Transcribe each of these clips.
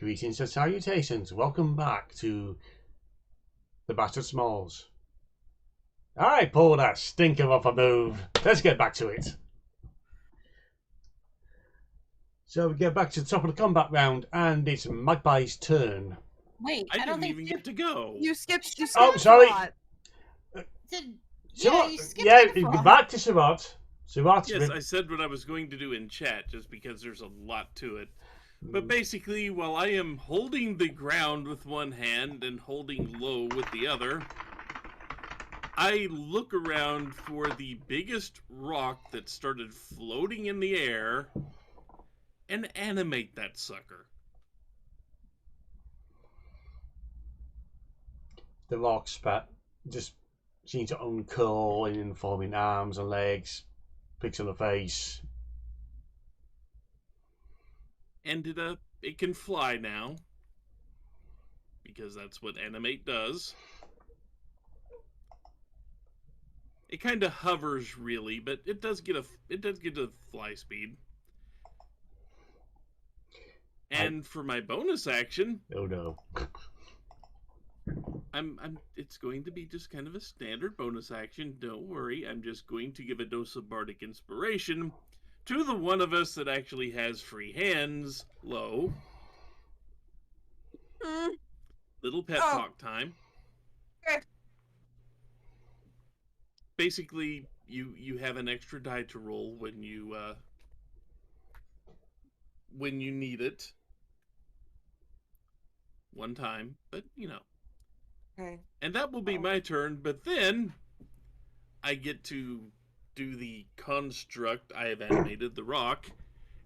Greetings and salutations. Welcome back to the Bastard Smalls. Alright, Paul, that stinker of a move. Let's get back to it. So we get back to the top of the combat round, and it's Magpie's turn. Wait, I don't didn't think even get to go. You skipped. Oh, sorry. Yeah, you skipped Yeah, back to Surat. Surat. Yes, I said what I was going to do in chat, just because there's a lot to it. But basically, while I am holding the ground with one hand and holding low with the other, I look around for the biggest rock that started floating in the air and animate that sucker. The rock spat just seems to uncurl in forming arms and legs, picks on the face. And it can fly now, because that's what animate does. It kind of hovers, really, but it does get a fly speed. And for my bonus action, oh no, it's going to be just kind of a standard bonus action. Don't worry, I'm just going to give a dose of bardic inspiration to the one of us that actually has free hands. Low. Little pet talk time. Okay. Basically, you have an extra die to roll when you need it. One time, but you know. Okay. And that will be my turn, but then I get to do the construct. I have animated the rock,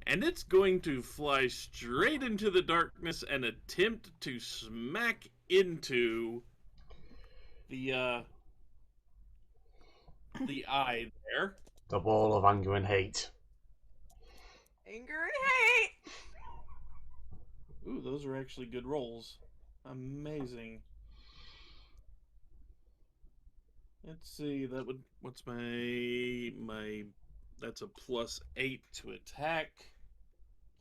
and it's going to fly straight into the darkness and attempt to smack into the eye there. the ball of anger and hate. Anger and hate. Ooh, those are actually good rolls. Amazing. Let's see, what's my that's a +8 to attack.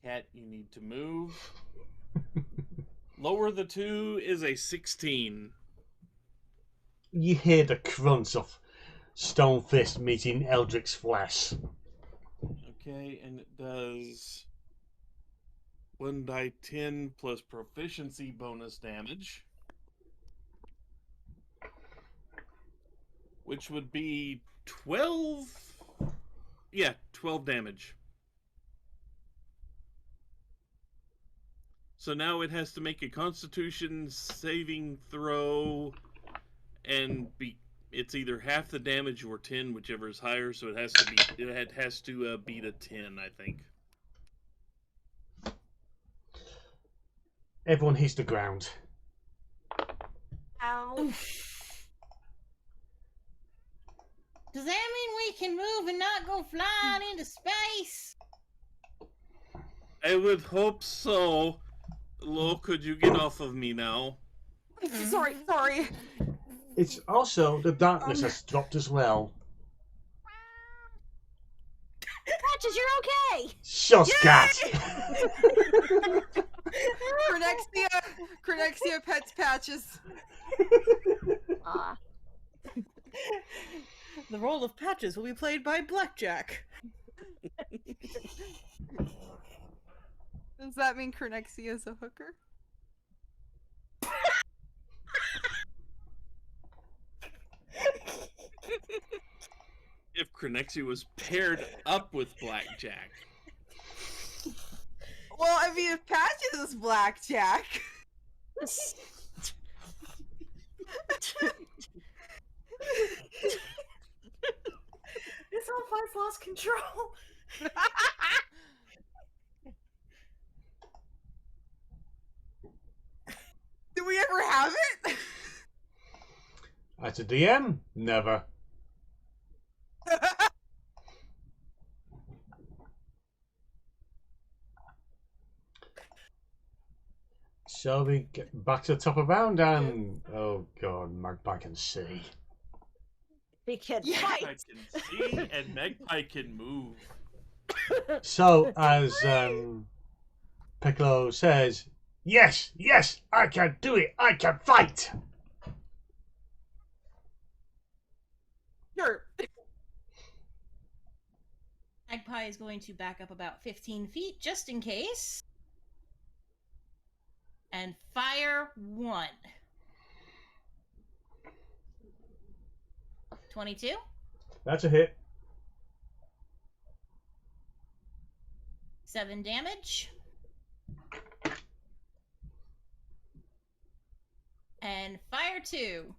Cat, you need to move. Lower the 2 is a 16. You hear the crunch of Stone Fist meeting Eldrick's flesh. Okay, and it does 1d10 plus proficiency bonus damage, which would be 12. Yeah, 12 damage. So now it has to make a Constitution saving throw, and it's either half the damage or 10, whichever is higher. So it has to beat a 10, I think. Everyone hits the ground. Ow. Does that mean we can move and not go flying into space? I would hope so. Lo, could you get off of me now? Sorry. It's also the darkness has dropped as well. Patches, you're okay. Shut, cat. Cronexia pets Patches. The role of Patches will be played by Blackjack. Does that mean Cronexia is a hooker? If Cronexia was paired up with Blackjack. Well, I mean, if Patches is Blackjack. This Alphonse lost control. Did we ever have it? As a DM, never. Shall we get back to the top of round and oh god, Magpie can see. He can Magpie fight. can see and Magpie can move. So as Piccolo says, Yes, yes, I can do it. I can fight. Sure. Magpie is going to back up about 15 feet just in case. And fire 1. 22. That's a hit. 7 damage. And fire 2.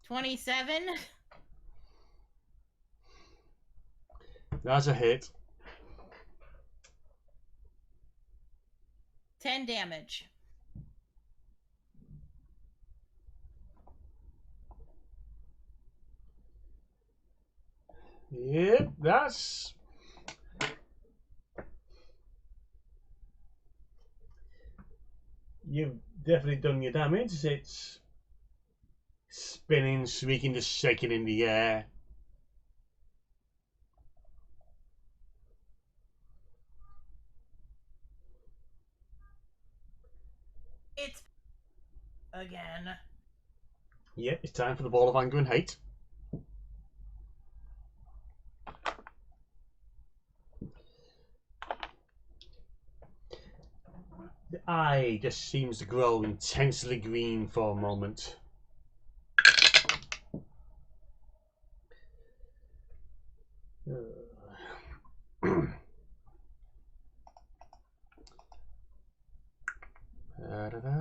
27. That's a hit. 10 damage. Yep, that's... You've definitely done your damage. It's spinning, shrieking, just shaking in the air. It's again. Yep, it's time for the ball of anger and hate. The eye just seems to grow intensely green for a moment. Da-da-da.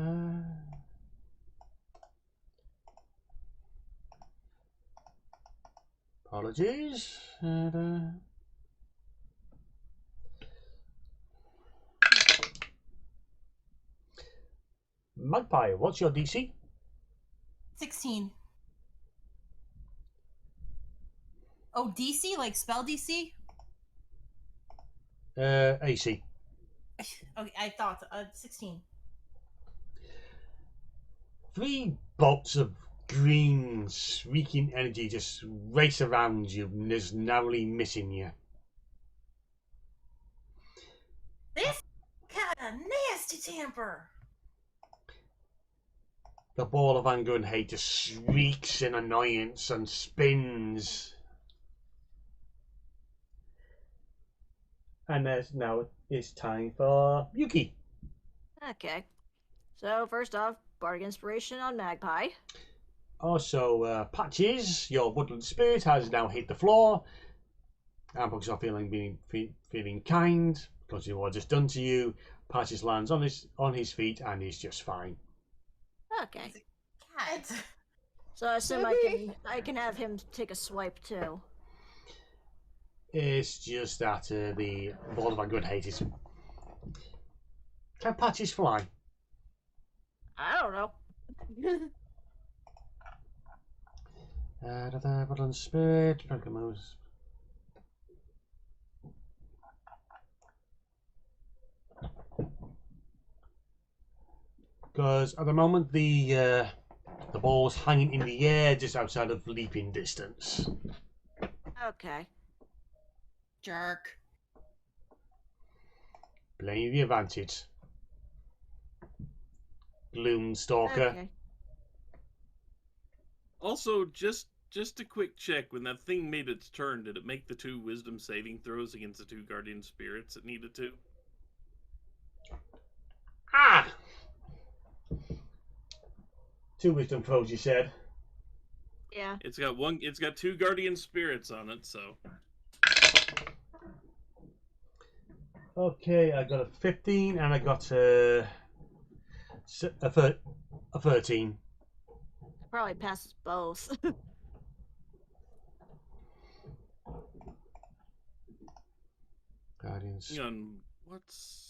Apologies. Da-da. Magpie, what's your DC? 16. Oh, DC? Like spell DC? AC. Okay, I thought 16. 3 bolts of green, shrieking energy just race around you, just narrowly missing you. This kind of nasty temper. The ball of anger and hate just shrieks in annoyance and spins. And now it's time for Yuki. Okay. So first off, bardic inspiration on Magpie. Also, Patches, your woodland spirit, has now hit the floor. And because you're feeling kind, because of what just done to you, Patches lands on his feet and he's just fine. Okay. Cat. So I assume I can have him take a swipe too. It's just that the ball of anger and hate is. Can Patches fly? I don't know. Woodland spirit, Pokemon. Because at the moment the ball's hanging in the air just outside of leaping distance. Okay. Jerk. Playing the advantage. Gloomstalker. Okay. Also, just a quick check. When that thing made its turn, did it make the 2 wisdom saving throws against the 2 guardian spirits it needed to? Ah! 2 wisdom throws, you said. Yeah. It's got 2 guardian spirits on it, so. Okay, I got a 15 and I got a 13. Probably passes both. Guardians. Hang on, what's...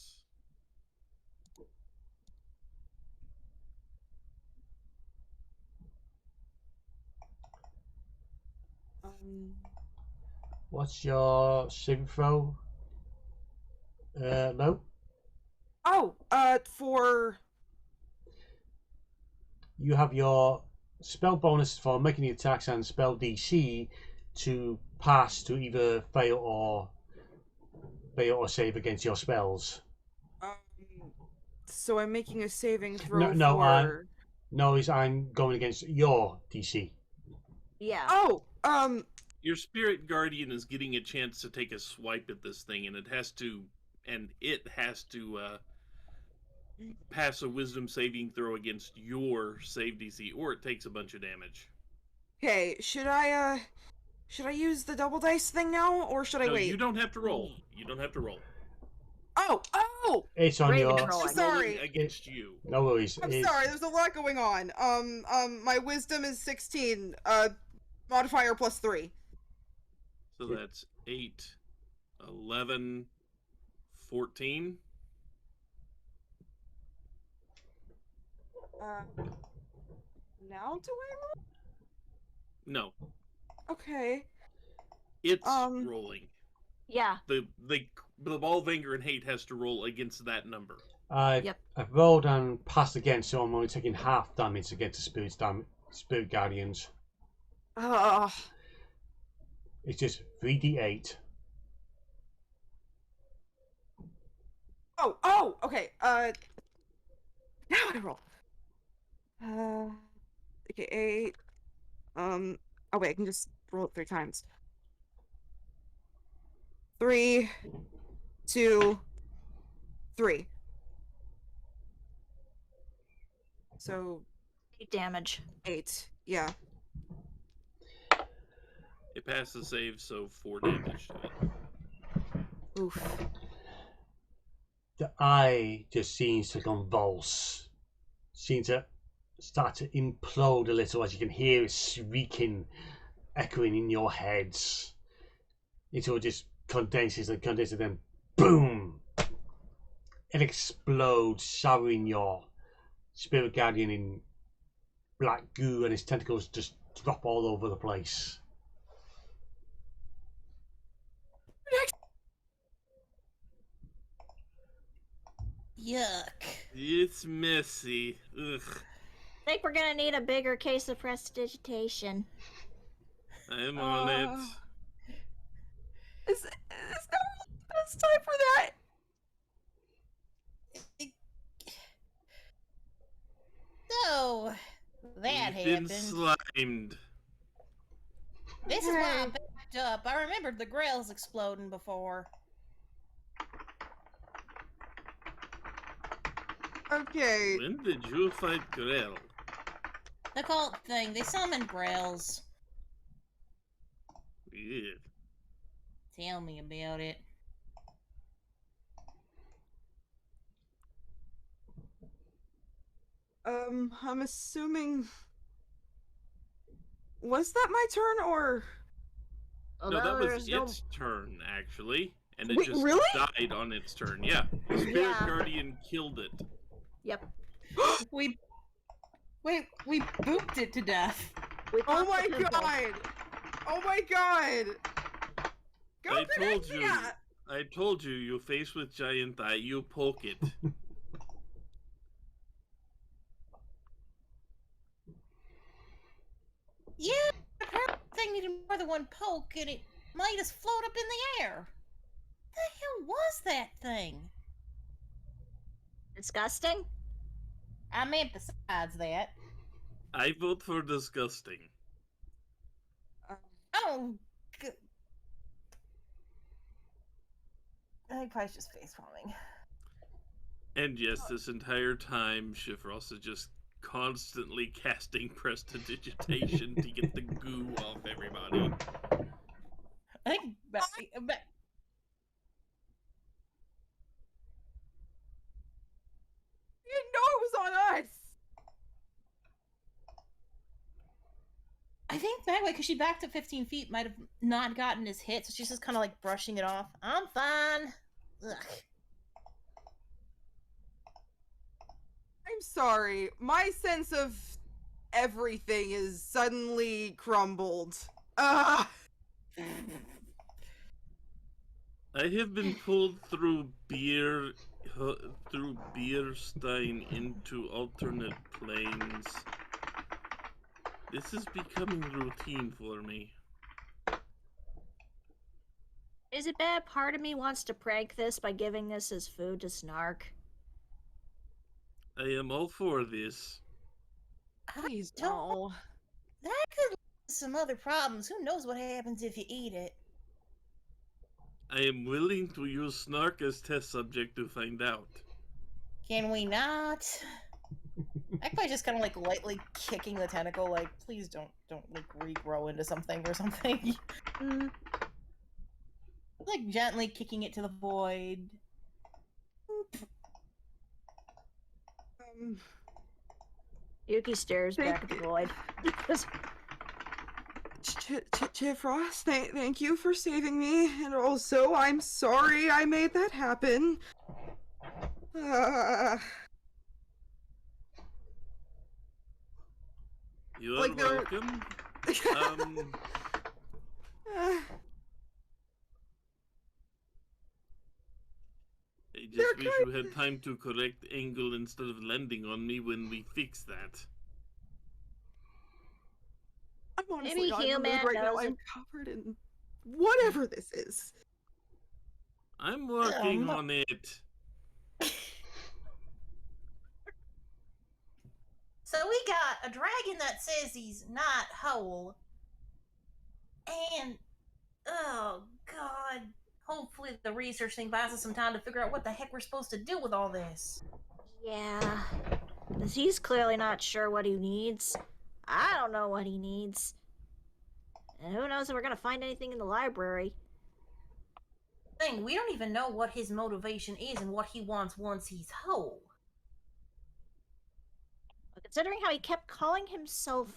What's your saving throw? No. Oh, for You have your spell bonus for making the attacks and spell DC to pass to either fail or they auto save against your spells. So I'm making a saving throw No, for. no, I'm going against your DC. Yeah. Oh, Your spirit guardian is getting a chance to take a swipe at this thing, and it has to pass a wisdom saving throw against your save DC, or it takes a bunch of damage. okay. Should I use the double dice thing now, or should I No, wait? you don't have to roll. You don't have to roll. Oh! It's on Raven your. rolling. It's Sorry. rolling against you. No worries. I'm it's, sorry. There's a lot going on. My wisdom is 16. Modifier plus 3. So that's 8, 11, 14. Now do I roll? No, Okay. it's rolling. Yeah. The ball of anger and hate has to roll against that number. I've rolled and passed again, so I'm only taking half damage against the spirit guardians. It's just 3d8. Oh, okay. Now I roll. Okay, 8. Oh wait, I can just roll it 3 times. 3, 2, 3. So 8 damage. 8. Yeah. It passes save, so 4 damage to it. Oof. The eye just seems to convulse, seems to start to implode a little as you can hear it shrieking, echoing in your heads. It all just condenses and condenses, then boom! It explodes, showering your spirit guardian in black goo, and his tentacles just drop all over the place. Yuck. It's messy. Ugh. I think we're gonna need a bigger case of prestidigitation. I'm on it. Is that the best time for that? So, that You've been happened. slimed. This is why I backed up. I remembered the grills exploding before. Okay. When did you fight Grell? The cult thing, they summon grills. Yeah. Tell me about it. I'm assuming. Was that my turn or? No, that Although was there's its turn, actually. And it Wait, just really? died on its turn. Yeah. The Spirit Yeah. Guardian killed it. Yep. We booped it to death. We Oh popped my the pimple. god! Oh my god! Go I told you. Grenadier! I told you, you face with giant eye, you poke it. Yeah, the thing needed more than one poke, and it might just float up in the air. What the hell was that thing? Disgusting? I meant besides that. I vote for disgusting. Oh, I think probably just face palming. And yes, this entire time, Shifrost is just constantly casting prestidigitation to get the goo off everybody. I think, but You didn't know it was on us! I think that way, because she backed up 15 feet, might have not gotten his hit, so she's just kind of like brushing it off. I'm fine. Ugh. I'm sorry. My sense of everything is suddenly crumbled. Ah! I have been pulled through Beerstein into alternate planes. This is becoming routine for me. Is it bad? Part of me wants to prank this by giving this as food to Snark. I am all for this. Please don't- no. That could lead to some other problems. Who knows what happens if you eat it? I am willing to use Snark as test subject to find out. Can we not? Magpie's just kind of like lightly kicking the tentacle, like, please don't like regrow into something or something. Like gently kicking it to the void. Yuki stares back at the void. Chifrost, thank you for saving me, and also I'm sorry I made that happen. You are Like they're- welcome. I just wish you had time to correct angle instead of landing on me when we fix that. I'm honestly Maybe not in the mood human right now. knows I'm covered in whatever this is. I'm working on it. So we got a dragon that says he's not whole. And, oh god, hopefully the research thing buys us some time to figure out what the heck we're supposed to do with all this. Yeah. Because he's clearly not sure what he needs. I don't know what he needs. And who knows if we're going to find anything in the library. Thing, we don't even know what his motivation is and what he wants once he's whole. Considering how he kept calling himself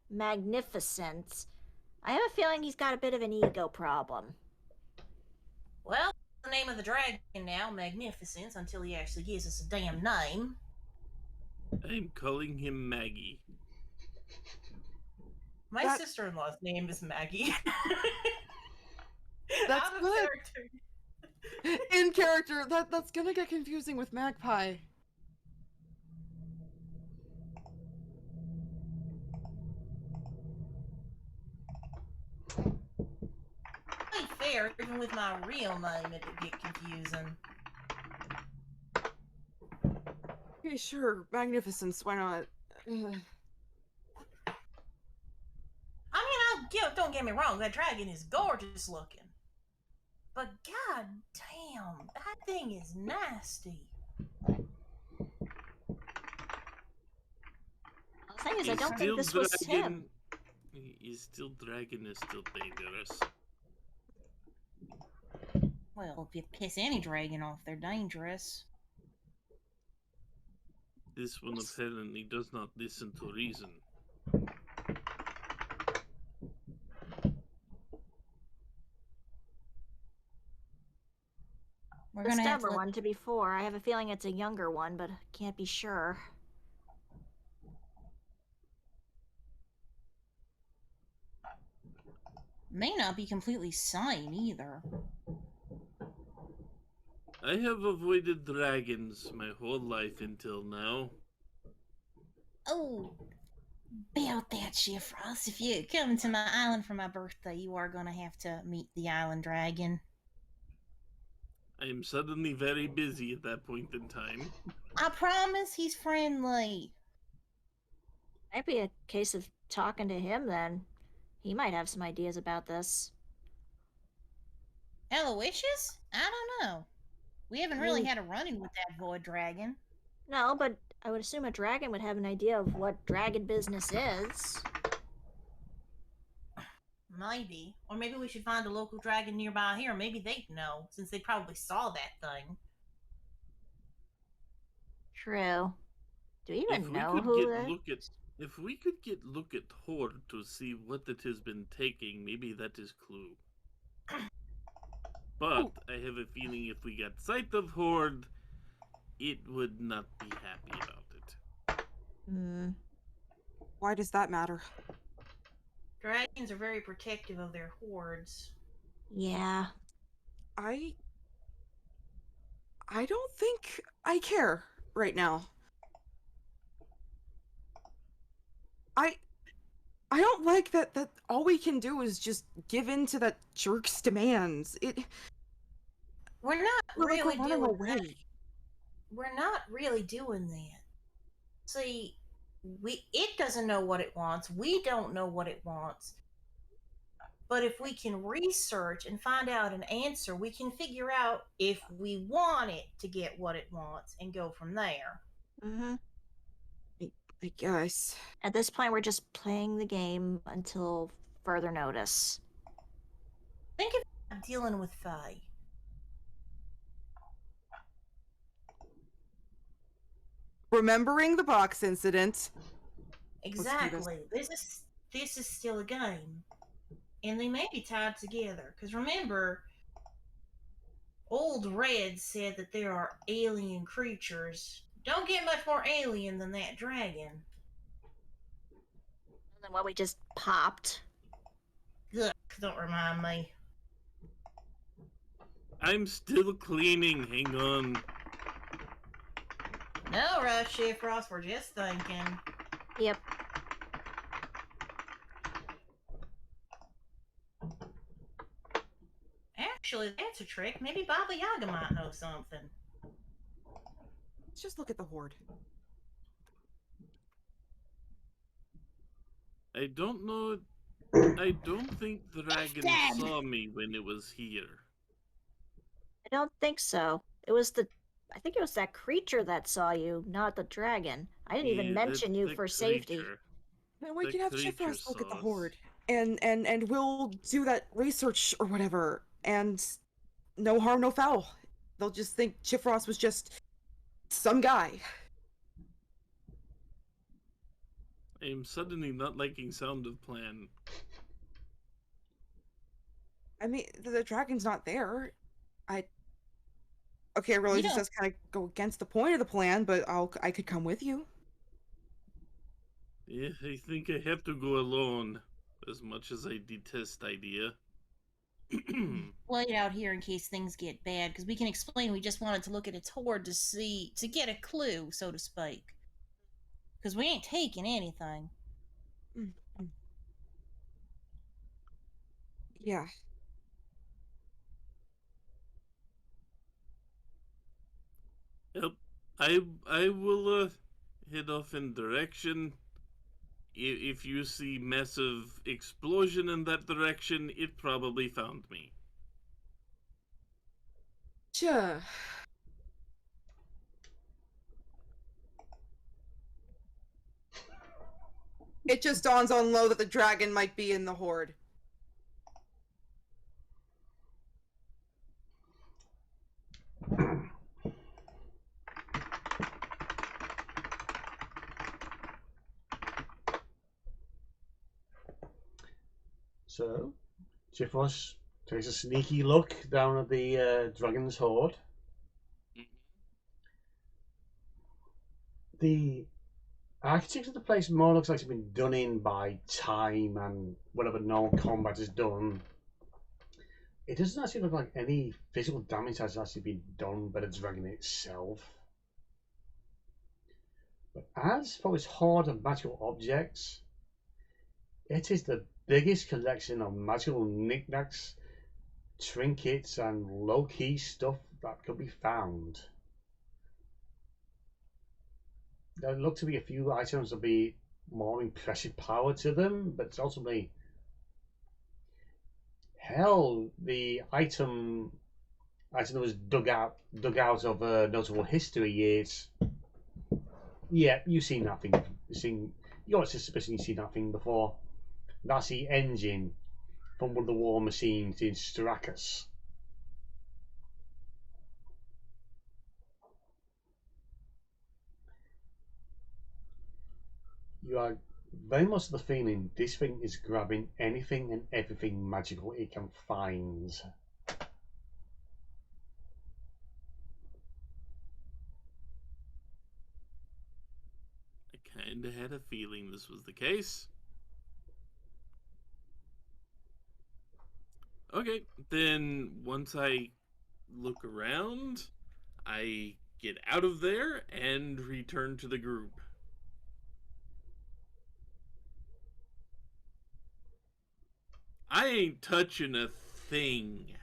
magnificent, I have a feeling he's got a bit of an ego problem. Well, the name of the dragon now, Magnificence, until he actually gives us a damn name. I'm calling him Maggie. My sister-in-law's name is Maggie. That's Out of good. character. In character, that's gonna get confusing with Magpie. Ain't fair, even with my real name, it could get confusing. Okay, sure, Magnificence, why not? Don't get me wrong, that dragon is gorgeous looking. But god damn, that thing is nasty. The thing is, I don't think this was him. Dragon is still dangerous. Well, if you piss any dragon off, they're dangerous. This one apparently does not listen to reason. We're The gonna have stubborn to one, to be fair. I have a feeling it's a younger one, but can't be sure. may not be completely sane either. I have avoided dragons my whole life until now. Oh, about that, Shifrost. If you come to my island for my birthday, you are gonna have to meet the island dragon. I am suddenly very busy at that point in time. I promise he's friendly. Might be a case of talking to him then. He might have some ideas about this. Aloysius? I don't know. We haven't really had a run-in with that void dragon. No, but I would assume a dragon would have an idea of what dragon business is. Maybe. Or maybe we should find a local dragon nearby here. Maybe they'd know, since they probably saw that thing. True. Do we even If know we could who get that? if we could get look at Horde to see what it has been taking, maybe that is clue. But I have a feeling if we got sight of Horde, it would not be happy about it. Hmm. Why does that matter? Dragons are very protective of their hordes. Yeah. I don't think I care right now. I don't like that all we can do is just give in to that jerk's demands. We're not We're like really we're running doing away. that. We're not really doing that. See, it doesn't know what it wants. We don't know what it wants. But if we can research and find out an answer, we can figure out if we want it to get what it wants and go from there. Mm-hmm. I guess. At this point, we're just playing the game until further notice. Think of dealing with Faye. Remembering the box incident. Exactly. This is still a game. And they may be tied together. Because remember, Old Red said that there are alien creatures. Don't get much more alien than that dragon. And then what we just popped. Ugh, don't remind me. I'm still cleaning. Hang on. No rush, Shifrost. We're just thinking. Yep. Actually, that's a trick. Maybe Baba Yaga might know something. Let's just look at the horde. I don't know. I don't think the dragon saw me when it was here. I don't think so. I think it was that creature that saw you, not the dragon. I didn't even mention you for safety. Then we The can have creature Chifros look at the saw us. horde. And we'll do that research or whatever. And no harm, no foul. They'll just think Chifros was just some guy. I'm suddenly not liking sound of plan. I mean, the dragon's not there. Okay, I realize You this don't- does kind of go against the point of the plan, but I could come with you. Yeah, I think I have to go alone, as much as I detest idea. Wait out here in case things get bad, because we can explain we just wanted to look at its horde to get a clue, so to speak. Because we ain't taking anything. Yeah. Yep, I will head off in direction. If you see massive explosion in that direction, it probably found me. Sure. It just dawns on Lo that the dragon might be in the horde. So, Chifros takes a sneaky look down at the dragon's horde. The architecture of the place more looks like it's been done in by time and whatever normal combat is done. It doesn't actually look like any physical damage has actually been done by the dragon itself. But as for its horde of magical objects, it is the biggest collection of magical knickknacks, trinkets, and low-key stuff that could be found. There look to be a few items that be more impressive power to them, but it's ultimately hell. The item that was dug out of notable history is, yeah, you've seen that thing. You're suspicious you've seen that thing before. That's the engine from one of the war machines in Stracus. You are very much the feeling this thing is grabbing anything and everything magical it can find. I kinda had a feeling this was the case. Okay, then once I look around, I get out of there and return to the group. I ain't touching a thing.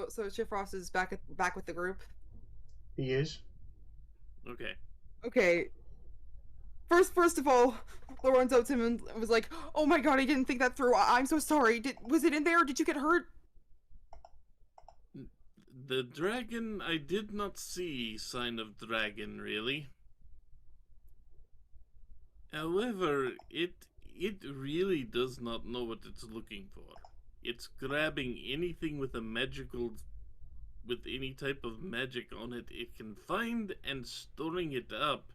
So Chifrost is back with the group. He is. Okay. Okay. First of all, Laura runs out to him and was like, "Oh my god, I didn't think that through. I'm so sorry. Was it in there? Did you get hurt?" The dragon, I did not see sign of dragon, really. However, it really does not know what it's looking for. It's grabbing anything with any type of magic on it can find and storing it up.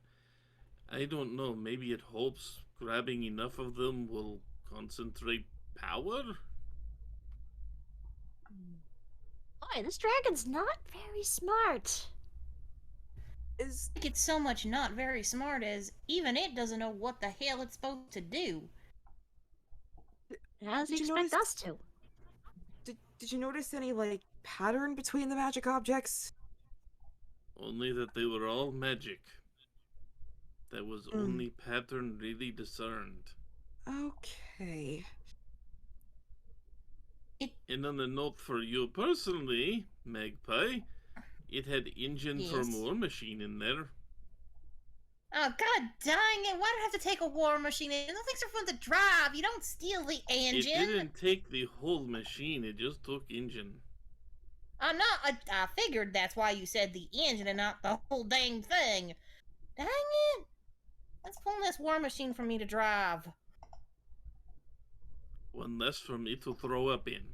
I don't know, maybe it hopes grabbing enough of them will concentrate power? Boy, this dragon's not very smart. I think it's so much not very smart as even it doesn't know what the hell it's supposed to do. How does he Did you expect notice- us to? Did you notice any like pattern between the magic objects? Only that they were all magic. That was only pattern really discerned. Okay. And on a note for you personally, Magpie, it had engine for Yes. war machine in there. Oh, god dang it! Why do I have to take a war machine in? Those things are fun to drive. You don't steal the engine. It didn't take the whole machine, it just took engine. I'm not. I figured that's why you said the engine and not the whole dang thing. Dang it! Let's pull this war machine for me to drive. One less for me to throw up in.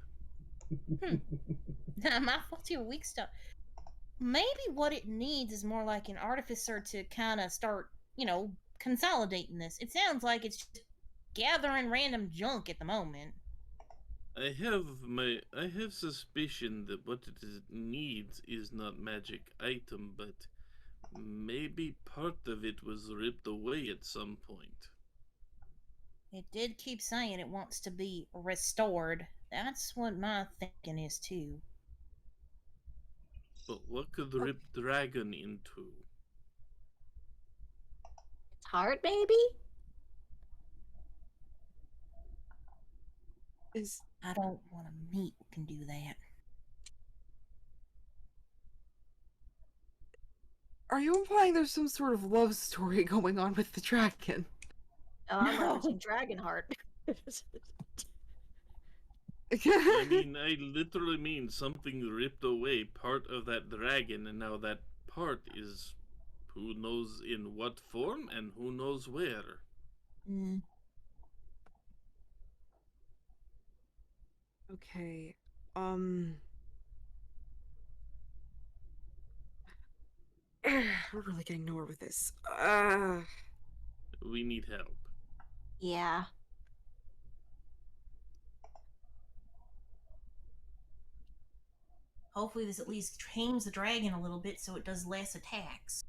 My fault you're weak stuff. Maybe what it needs is more like an artificer to kind of start, consolidating this. It sounds like it's just gathering random junk at the moment. I have suspicion that what it needs is not magic item, but maybe part of it was ripped away at some point. It did keep saying it wants to be restored. That's what my thinking is too. But what could rip dragon into? It's hard, maybe? I don't want to meet who can do that. Are you implying there's some sort of love story going on with the dragon? Oh, I'm No. referencing Dragonheart. I mean, I literally mean something ripped away part of that dragon, and now that part is who knows in what form and who knows where. Mm. Okay. We're really getting nowhere with this. We need help. Yeah. Hopefully this at least tames the dragon a little bit so it does less attacks.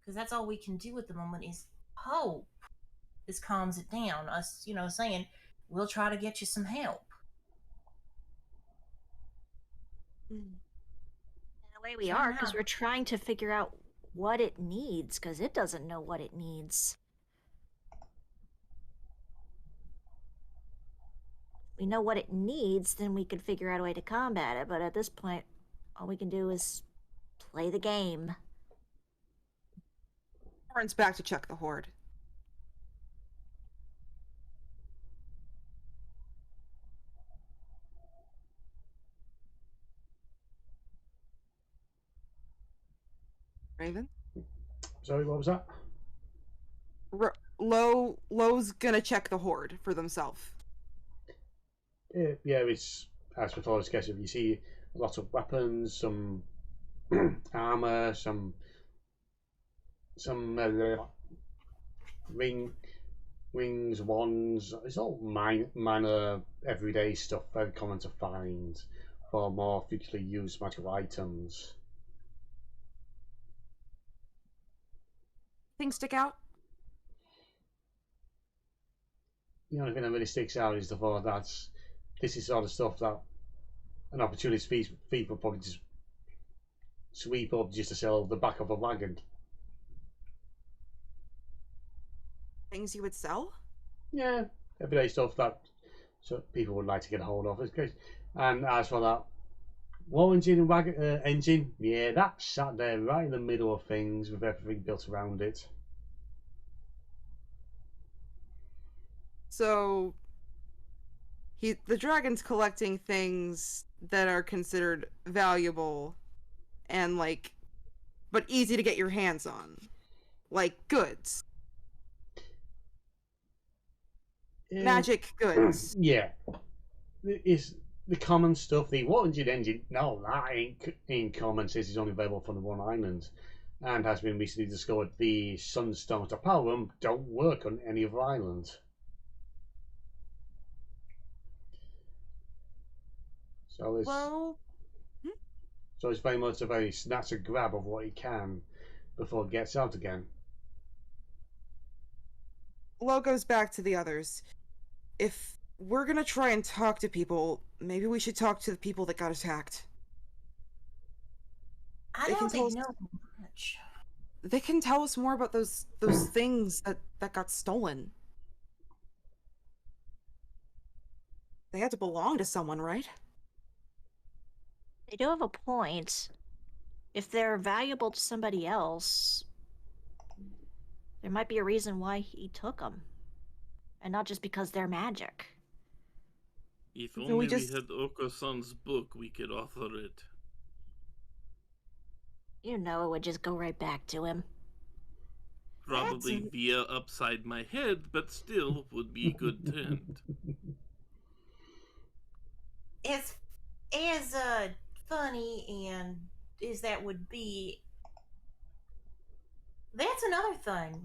Because that's all we can do at the moment is hope this calms it down. Us, saying, we'll try to get you some help. In a way we are, because we're trying to figure out what it needs, because it doesn't know what it needs. We know what it needs, then we could figure out a way to combat it, but at this point, all we can do is play the game. Runs back to check the horde. Raven? Sorry, what was that? Lowe's gonna check the horde for themselves. Yeah, it's as for Taurus case. If you see lots of weapons, some armor, some rings, wands. It's all minor everyday stuff, very common to find for more frequently used magical items. Things stick out? The only thing that really sticks out is the thought that this is sort of stuff that an opportunity thief would probably just sweep up just to sell the back of a wagon. Things you would sell? Yeah, everyday stuff that people would like to get a hold of. And as for that War engine, engine, yeah, that sat there right in the middle of things with everything built around it. So the dragon's collecting things that are considered valuable and but easy to get your hands on, like goods, magic goods. Yeah, it's the common stuff. The War engine, no, that ain't common. Says it's only available from the one island, and has been recently discovered the sunstones to power them don't work on any other island. So it's Well, so it's very much a very snatch and grab of what he can before it gets out again. Lo goes back to the others. If we're gonna try and talk to people, maybe we should talk to the people that got attacked. I They can don't tell think us- know much. They can tell us more about those things that got stolen. They had to belong to someone, right? They do have a point. If they're valuable to somebody else, there might be a reason why he took them. And not just because they're magic. If So only we we just- had Oko-san's book, we could offer it. You know it would just go right back to him. Probably That's- via upside my head, but still would be a good trend. As funny and as that would be, that's another thing.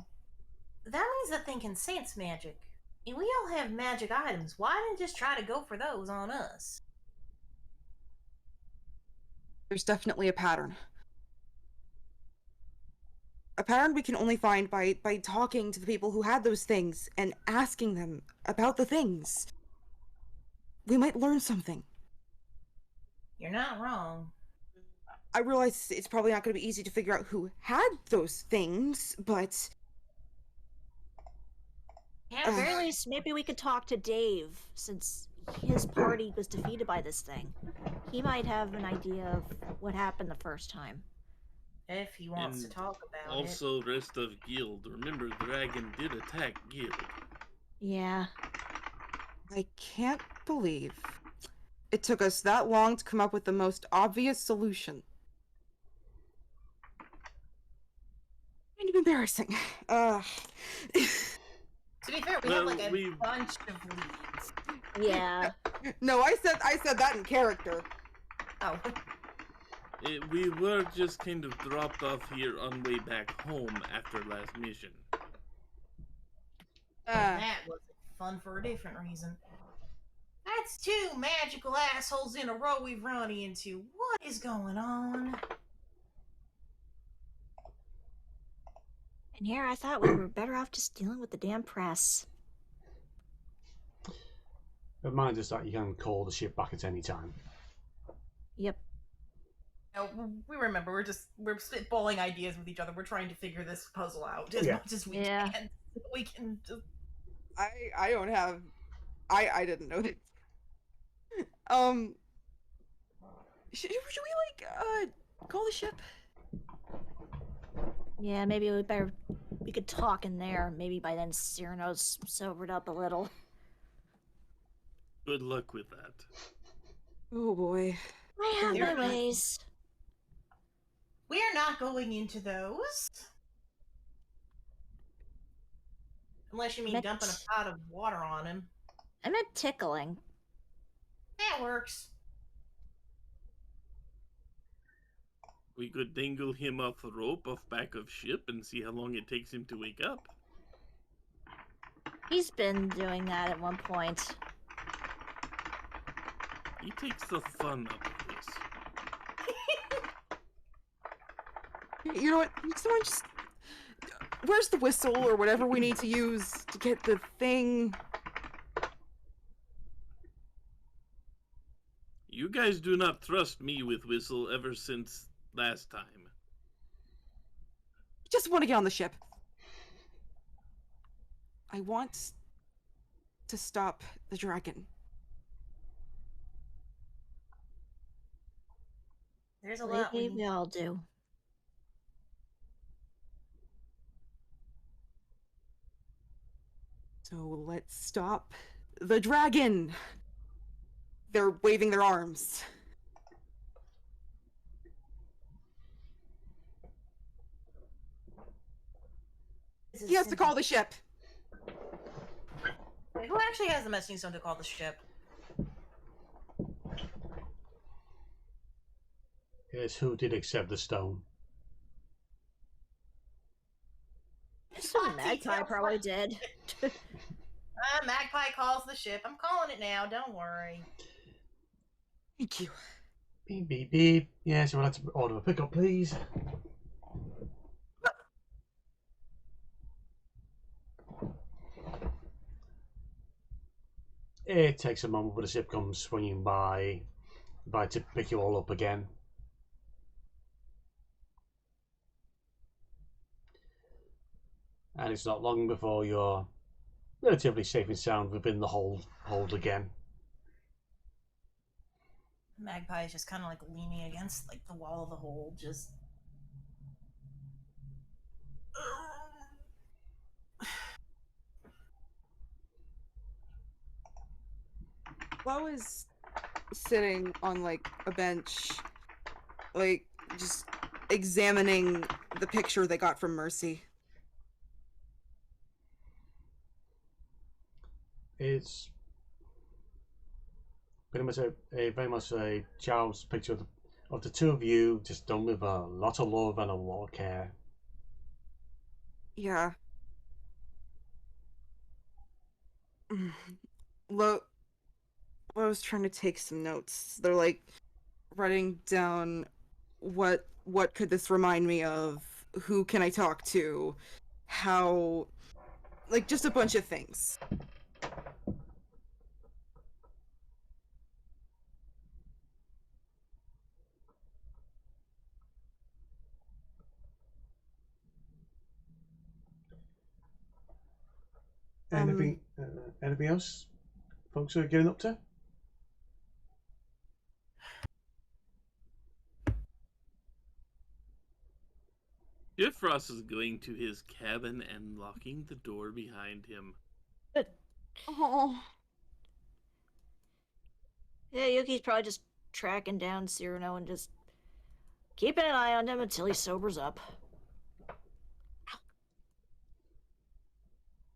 That means the thing can sense magic. And we all have magic items. Why didn't just try to go for those on us? There's definitely a pattern. A pattern we can only find by talking to the people who had those things and asking them about the things. We might learn something. You're not wrong. I realize it's probably not going to be easy to figure out who had those things, but At the very least, maybe we could talk to Dave, since his party was defeated by this thing. He might have an idea of what happened the first time. If he wants to And talk about it. Also, rest of guild. Remember, dragon did attack guild. Yeah. I can't believe it took us that long to come up with the most obvious solution. Kind of embarrassing. To be fair, we Well, have like a we- bunch of leads. Yeah. No, I said that in character. Oh. We were just kind of dropped off here on way back home after last mission. That wasn't fun for a different reason. That's two magical assholes in a row we've run into. What is going on? And here I thought we were better off just dealing with the damn press. Remind us that you can call the ship back at any time. Yep. No, we remember. We're spitballing ideas with each other. We're trying to figure this puzzle out as Yeah. much as we Yeah. can. We can just. I don't have. I didn't know that. Should we call the ship? Yeah, maybe we could talk in there. Maybe by then Cyrano's sobered up a little. Good luck with that. Oh boy. I have You're my not- ways. We're not going into those. Unless you mean Meant- dumping a pot of water on him. I meant tickling. That works. We could dangle him off a rope off back of ship and see how long it takes him to wake up. He's been doing that at one point. He takes the fun out of this. You know what? Can someone just. Where's the whistle or whatever we need to use to get the thing? You guys do not trust me with whistle ever since last time. Just want to get on the ship. I want to stop the dragon. There's a lot Lately, we we all do. So let's stop the dragon. They're waving their arms. He has to call the ship. Wait, who actually has the messaging stone to call the ship? Yes, who did accept the stone? Some magpie probably did. Magpie calls the ship. I'm calling it now. Don't worry. Thank you. Beep, beep, beep. Yes, we'll have to order a pickup, please. It takes a moment, but the ship comes swinging by to pick you all up again. And it's not long before you're relatively safe and sound within the hold again. Magpie is just kind of like leaning against like the wall of the hold, just. Flo is sitting on like a bench, like just examining the picture they got from Mercy. It's pretty much a child's picture of the two of you, just done with a lot of love and a lot of care. Yeah. Lo's trying to take some notes. They're like writing down what could this remind me of? Who can I talk to? How, like, just a bunch of things. Anything else folks are getting up to? Jeff Frost is going to his cabin and locking the door behind him. Oh. Yeah, Yuki's probably just tracking down Cyrano and just keeping an eye on him until he sobers up.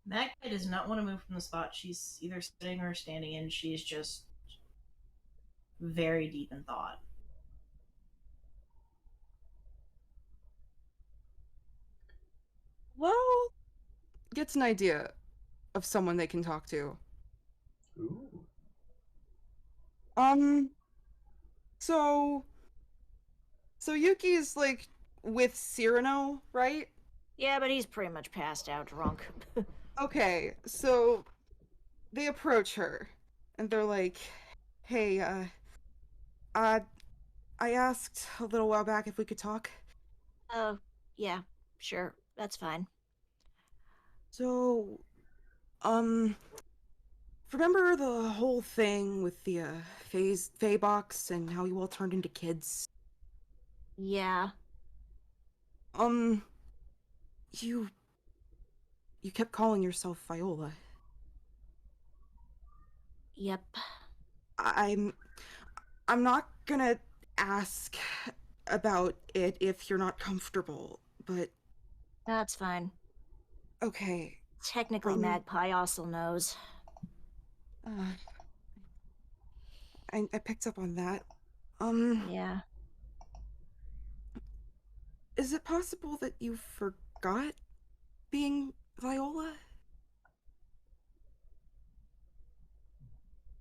Magpie does not want to move from the spot she's either sitting or standing in. She's just very deep in thought. Well, gets an idea of someone they can talk to. Ooh. So Yuki's like with Cyrano, right? Yeah, but he's pretty much passed out drunk. Okay, so they approach her and they're like, "Hey, I asked a little while back if we could talk. Oh, yeah, sure, that's fine. So, remember the whole thing with the Fae box and how you all turned into kids? Yeah, You kept calling yourself Viola. yep. I'm not gonna ask about it if you're not comfortable, but That's fine. okay. Technically, Magpie also knows. I picked up on that. Yeah. Is it possible that you forgot being Viola?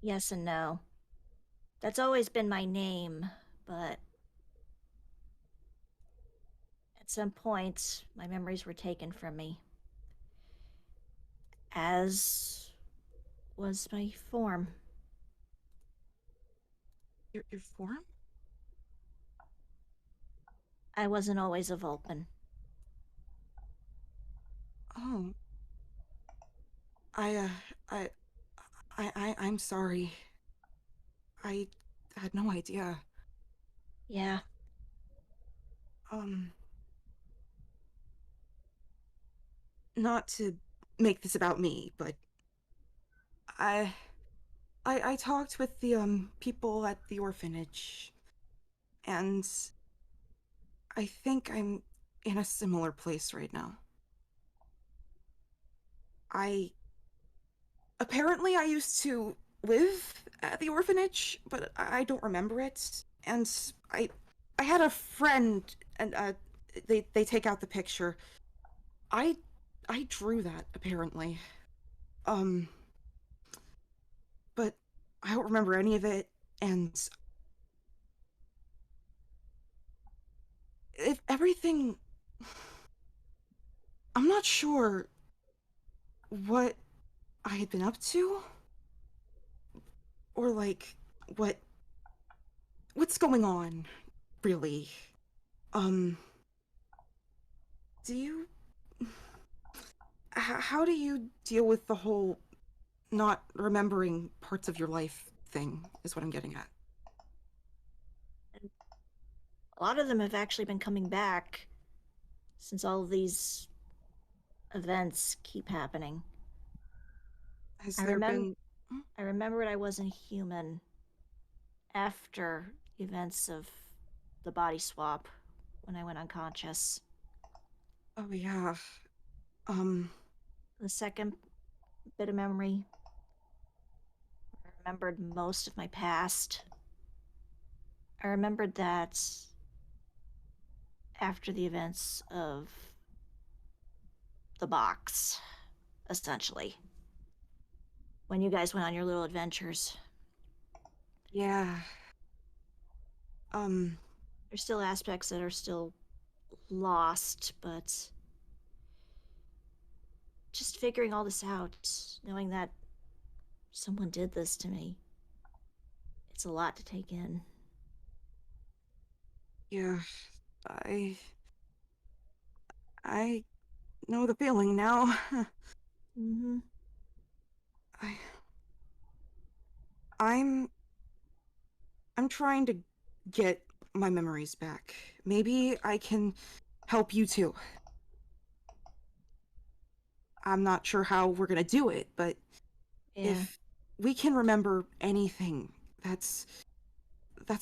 Yes and no. That's always been my name, but at some point, my memories were taken from me. As was my form. Your form? I wasn't always a Vulcan. Oh. I'm sorry. I had no idea. Yeah, Not to make this about me, but I talked with the people at the orphanage, and I think I'm in a similar place right now. Apparently I used to live at the orphanage, but I don't remember it. And I had a friend, and they take out the picture. I drew that, apparently. But I don't remember any of it, and if everything, I'm not sure what I had been up to, or like what's going on, really. Do you how do you deal with the whole not remembering parts of your life thing, is what I'm getting at. A lot of them have actually been coming back since all of these events keep happening. Has there been... I remembered I wasn't human after the events of the body swap when I went unconscious. Oh, yeah. The second bit of memory, I remembered most of my past. I remembered that after the events of the box, essentially. When you guys went on your little adventures. Yeah. There's still aspects that are still lost, but just figuring all this out, knowing that someone did this to me, it's a lot to take in. Yeah. I know the feeling now. Mm-hmm. I'm trying to get my memories back. Maybe I can help you too. I'm not sure how we're gonna do it, but Yeah. if we can remember anything, that's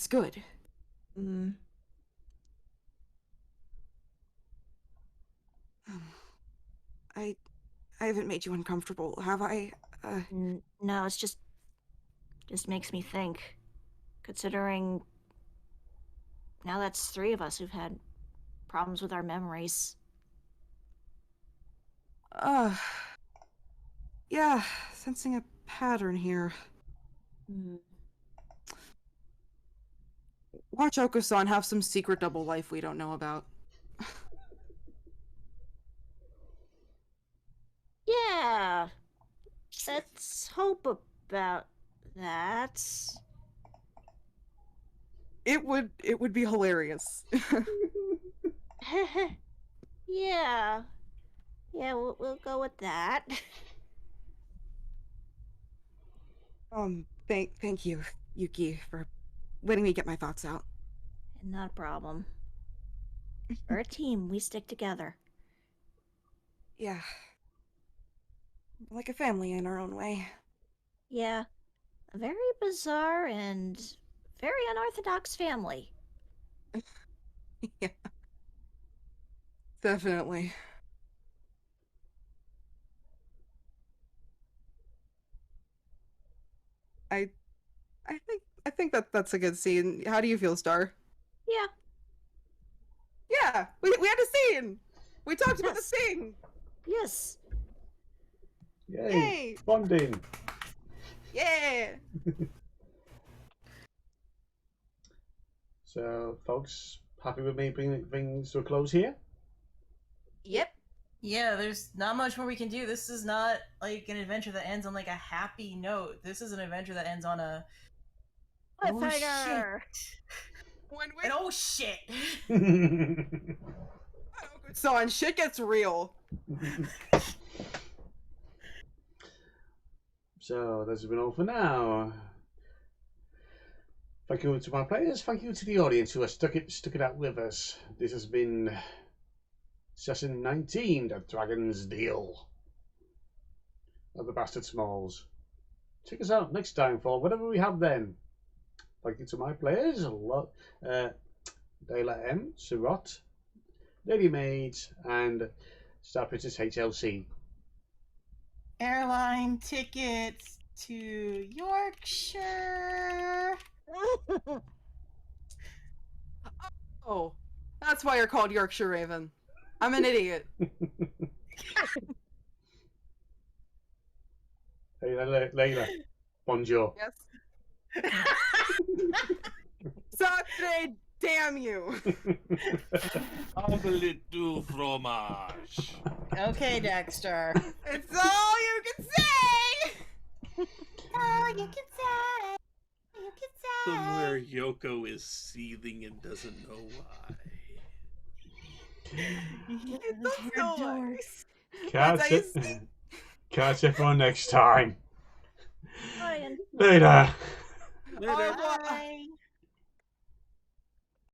good. Mm. I haven't made you uncomfortable, have I? No, it's just makes me think. Considering now that's 3 of us who've had problems with our memories. Yeah, sensing a pattern here. Watch Oko-san have some secret double life we don't know about. Yeah. Let's hope about that. It would be hilarious. Yeah. Yeah, we'll go with that. Thank you, Yuki, for letting me get my thoughts out. Not a problem. We're a team. We stick together. Yeah. Like a family in our own way. Yeah. A very bizarre and very unorthodox family. Yeah. Definitely. I think that's a good scene. How do you feel, Star? Yeah. Yeah, we had a scene. We talked about the scene. Yes. Yay! Yay! Bonding. Yeah. So, folks, happy with me bringing things to a close here? Yep. Yeah, there's not much more we can do. This is not like an adventure that ends on like a happy note. This is an adventure that ends on a Cliffhanger. And oh shit. So shit gets real. So, that's been all for now. Thank you to my players. Thank you to the audience who has stuck it out with us. This has been Session 19, The Dragon's Deal of the Bastard Smalls. Check us out next time for whatever we have then. Thank you to my players, Dayla M, Surot, Ladymage, and StarprincessHLC. Airline tickets to Yorkshire. Oh, that's why you're called Yorkshire Raven. I'm an idiot. Layla, bonjour. Yes. Saturday, damn you. Omelette du fromage. Okay, Dexter. It's all you can say. Oh, you can say. You can say. Somewhere Yoko is seething and doesn't know why. That's so nice. Catch everyone next time. Ryan. Later. Later. Bye. Bye.